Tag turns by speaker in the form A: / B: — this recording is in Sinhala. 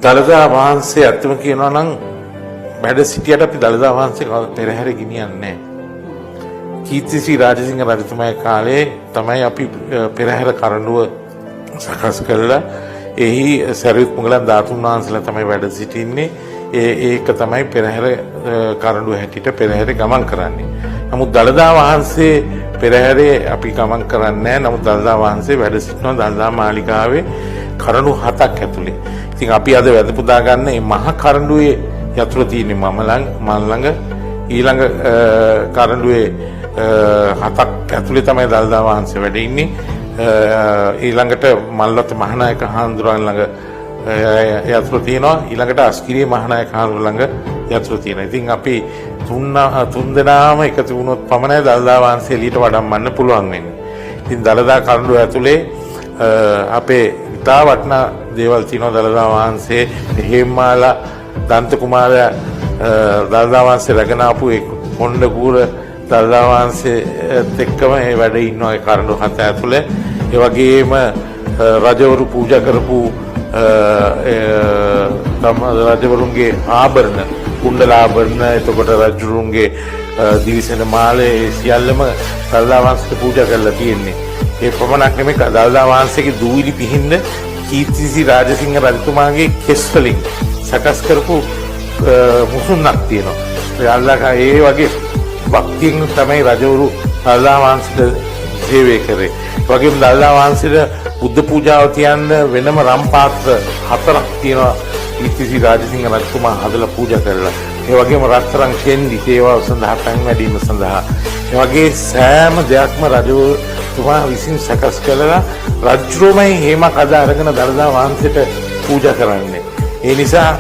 A: දළදා වහන්සේ අත්‍යම කියනවා නම් වැඩ සිටියට අපි දළදා වහන්සේ පෙරහැර ගෙනියන්නේ නැහැ. කීර්තිශ්‍රී රාජසිංහ රජතුමාගේ කාලේ තමයි අපි පෙරහැර කරඬුව සකස් කළා. එහි සරියුත් මුගලන් ධාතුන් වහන්සේලා තමයි වැඩ සිටින්නේ. ඒක තමයි පෙරහැර කරඬුව හැටියට පෙරහැරේ ගමන් කරන්නේ. නමුත් දළදා වහන්සේ පෙරහැරේ අපි ගමන් කරන්නේ නැහැ. නමුත් දළදා වහන්සේ වැඩ සිටිනවා දළදා මාලිගාවේ කරඬු 7ක් ඇතුලේ. ඉතින් අපි අද වැඳ පුදා ගන්න මේ මහා කරඬුවේ යතුරු තියෙන්නේ මම ළඟ ඊළඟ කරඬුවේ 7ක් ඇතුලේ තමයි දළදා වහන්සේ වැඩ ඉන්නේ. ඊළඟට මල්වත මහානායක හාමුදුරුවන් ළඟ යතුරු තියෙනවා. ඊළඟට අස්ගිරිය මහානායක හාමුදුරුවන් ළඟ යතුරු තියෙනවා. ඉතින් අපි තුන් දෙනාම එකතු වුණොත් පමණයි දළදා වහන්සේ එළියට වඩම්මන්න පුළුවන් වෙන්නේ. ඉතින් දළදා කරඬුව ඇතුලේ අපේ ඉතා වටිනා දේවල් තියෙනවා. දළදා වහන්සේ හේමාලා දන්ත කුමාරයා දළදා වහන්සේ රැගෙන ආපු ඒ කොණ්ඩකූර දළදා වහන්සේත් එක්කම ඒ වැඩ ඉන්නවා ඒ කරඬු 7 ඇතුලේ. ඒ වගේම රජවරු පූජා කරපු රජවරුන්ගේ ආභරණ කුණ්ඩල ආභරණ, එතකොට රජුරුන්ගේ දිවිසෙන මාලේ සියල්ලම දළදා වහන්සේට පූජා කරලා තියෙන්නේ. ඒ පමණක් නෙමෙයි දළදා වහන්සේගේ දූවිලි පිහින්න කීර්තිශ්‍රී රාජසිංහ රජතුමාගේ කෙස් වලින් සකස් කරපු මුසුන්නක් තියෙනවා. ඒ වගේ භක්තියෙන් තමයි රජවරු දළදා වහන්සේට සේවය කරේ. ඒ වගේම දළදා වහන්සේට බුද්ධ පූජාව තියන්න වෙනම රම් පාත්‍ර 4ක් තියෙනවා. කීර්තිශ්‍රී රාජසිංහ රජතුමා හදලා පූජා කරලා. ඒ වගේම රත්තරන් කෙන්ඩි සේවාව සඳහා පැන් වැඩීම සඳහා. ඒ වගේ සෑම දෙයක්ම රජතුමා විසින් සකස් කළා. රජුමයි හේමක් අද අරගෙන දළදා වහන්සේට පූජා කරන්නේ. ඒ නිසා